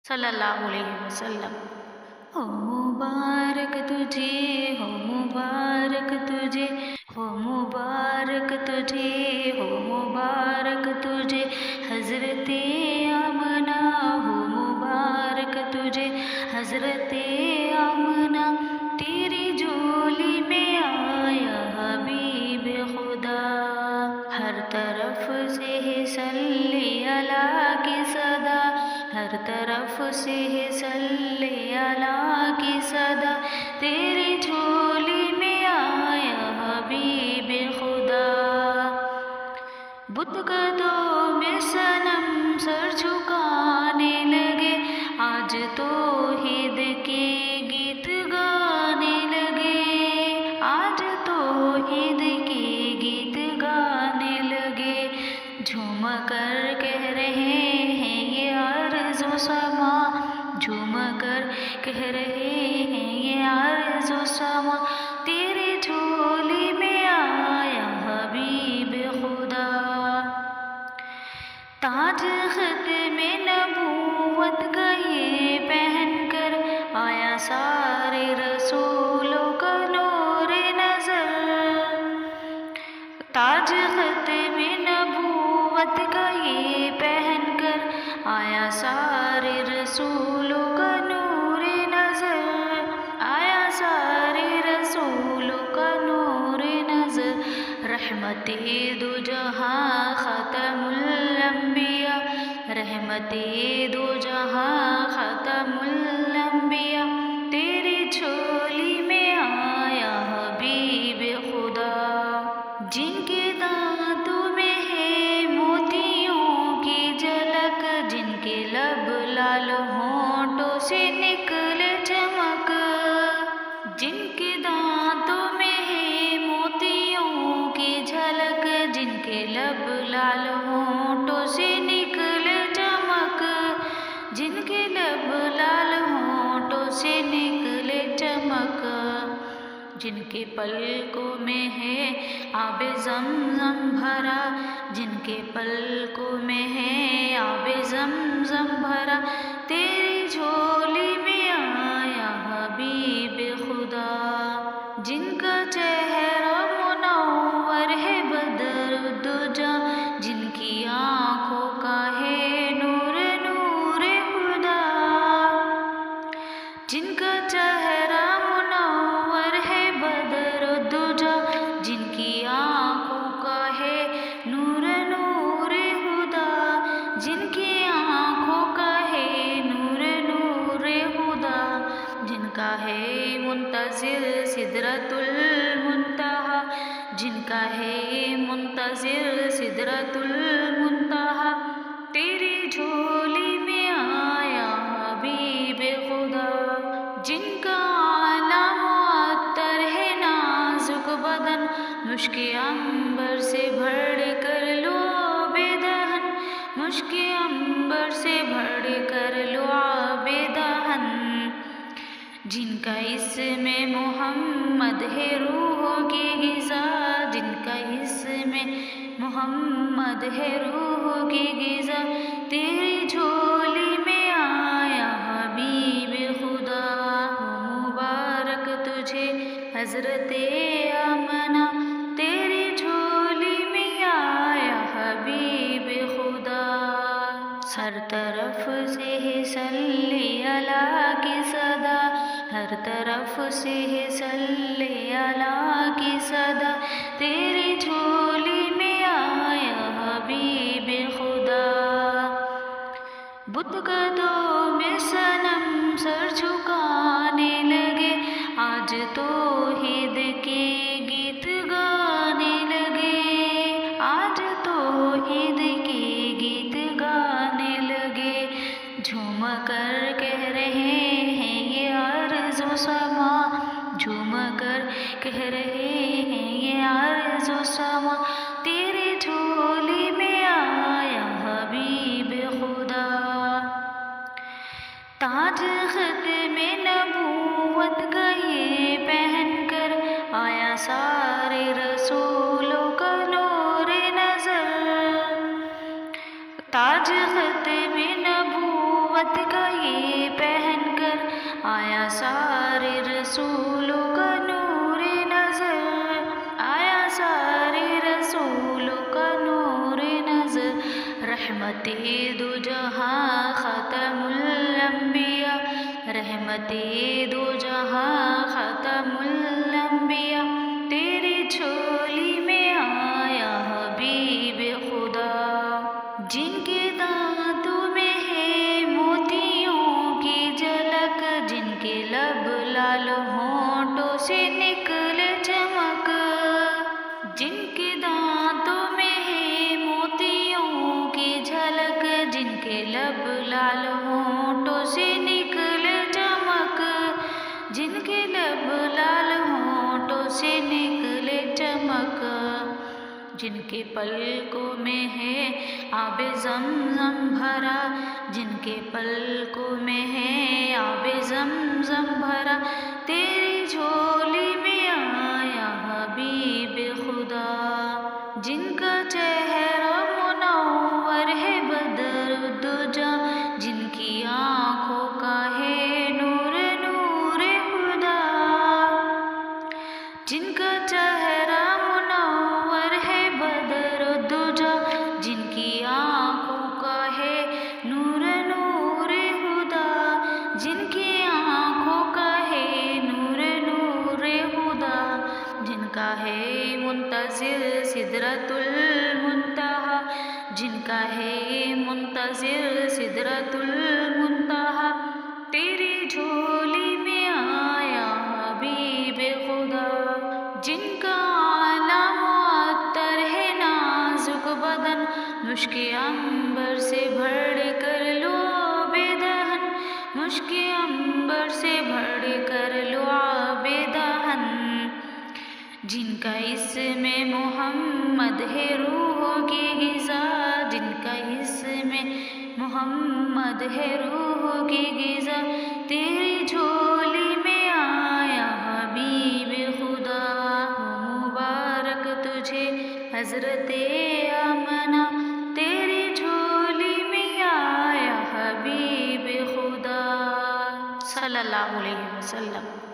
صلی اللہ علیہ وسلم۔ ہو مبارک تجھے، ہو مبارک تجھے، ہو مبارک تجھے، ہو مبارک تجھے حضرت آمنہ، ہو مبارک تجھے حضرت آمنہ، تیری جھولی میں آیا حبیب خدا، ہر طرف سے ہے صلی اللہ کی صدا، ہر طرف سے ہے صلی اللہ کی صدا، تیری جھولی میں آیا حبیب خدا، بت قدوں میں صنم سر جھکانے لگے، آج توحید کے گیت گانے لگے، آج توحید کے گیت گانے لگے، جھوم کر کہہ رہے ہیں یہ ارض و سما، جھوم کر کہہ رہے ہیں یہ ارض و سما، تیری جھولی میں آیا حبیب خدا، تاج ختم نبوت کا یہ پہن کر آیا سارے رسولوں کا نور نظر، تاج ختم نبوت کا یہ پہن کر آیا سارے رسولوں کا نور نظر، آیا سارے رسولوں کا نور نظر، رحمت دو جہاں ختم الانبیاء، رحمت دو جہاں ختم الانبیاء، تیری جھولی میں آیا حبیب خدا، جن کے دانتوں میں ہے موتیوں کی جھلک، جن کے لب لال ہونٹوں سے نکلے چمک، جن کے دانتوں میں ہے موتیوں کی جھلک، جن کے لب لال ہونٹوں سے نکلے چمک، جن کے لب لال ہونٹوں سے نکلے چمک، جن کے پلکوں میں ہے آب زمزم بھرا، جن کے پلکوں میں ہے آب زمزم بھرا، تیری جھولی میں آیا حبیب خدا، جن کا چہرہ منور ہے بدر الدجا، جن کی آنکھوں کا ہے نور نور خدا، جن کا چہرہ منور ہے بدر الدجا، جن کی آنکھوں کا ہے نور نور خدا، جن کی آنکھوں کا ہے نور نور خدا، جن کا ہے منتظر سدرۃ المنتہا، جن کا ہے منتظر سدرۃ المنتہا، تیری جھولی میں آیا حبیب خدا، جن کا عالم معطر ہے نازک بدن، مشک عنبر سے بھر کر لو آب دہن، مشک عنبر سے بھر کر لو آب دہن، جن کا اسم محمد ہے روح کی غذا، جن کا اسم محمد ہے روح کی غذا، تیری جھولی میں آیا حبیب خدا، ہو مبارک تجھے حضرت آمنہ، تیری جھولی میں آیا حبیب خدا، ہر طرف سے ہے صلی اللہ کی صدا، ہر طرف سے ہے صلی اللہ کی صدا، تیری جھولی میں آیا حبیب خدا، بت قدوں میں صنم سر جھکانے لگے، آج توحید کے گیت گانے لگے، آج توحید کے گیت گانے لگے، جھوم کر کہہ رہے ہیں یہ ارض و سما، جھوم کر کہہ رہے ہیں یہ ارض و سما، تیری جھولی میں آیا حبیب خدا، تاج ختم نبوت کا یہ پہن کر آیا سارے رسولوں کا نور نظر، تاج ختم نبوت نبوت کا یہ پہن کر آیا سارے رسولوں کا نور نظر، آیا سارے رسولوں کا نور نظر، رحمت دو جہاں ختم الانبیاء، رحمت دو جہاں ختم الانبیاء، تیری جھولی میں آیا حبیب خدا، جن کے دانتوں میں ہے موتیوں کی جھلک، جن کے لب لال ہونٹوں سے نکلے چمک، جن کے دانتوں میں ہے موتیوں کی جھلک، جن کے لب لال ہونٹوں سے نکلے چمک، جن کے لب لال ہونٹوں سے نکلے چمک، جن کے پلکوں میں ہے آب زمزم بھرا، جن کے پلکوں میں ہے آب زمزم بھرا، تیری جھولی میں آیا حبیب خدا، جن کا چہرہ منور ہے بدر الدجا، جن کی آنکھوں کا ہے نور نور خدا، جن کا چہرہ منور ہے بدر الدجا، جن کی آنکھوں کا ہے نور نور خدا، جن کی آنکھوں کا ہے نور نور خدا، جن کا ہے منتظر سدرۃ المنتہا، جن کا ہے منتظر سدرۃ المنتہا، تیری جھولی میں آیا حبیب خدا، جن کا آنا معطر ہے نازک بدن، مشک عنبر سے بھر کر لو آب دہن، مشک عنبر سے بھر کر لو آب دہن، جن کا اسم محمد ہے روح کی غذا، جن کا اسم محمد ہے روح کی غذا، تیری جھولی میں آیا حبیب خدا، مبارک تجھے حضرت آمنہ، تیری جھولی میں آیا حبیب خدا صلی اللہ علیہ وسلم۔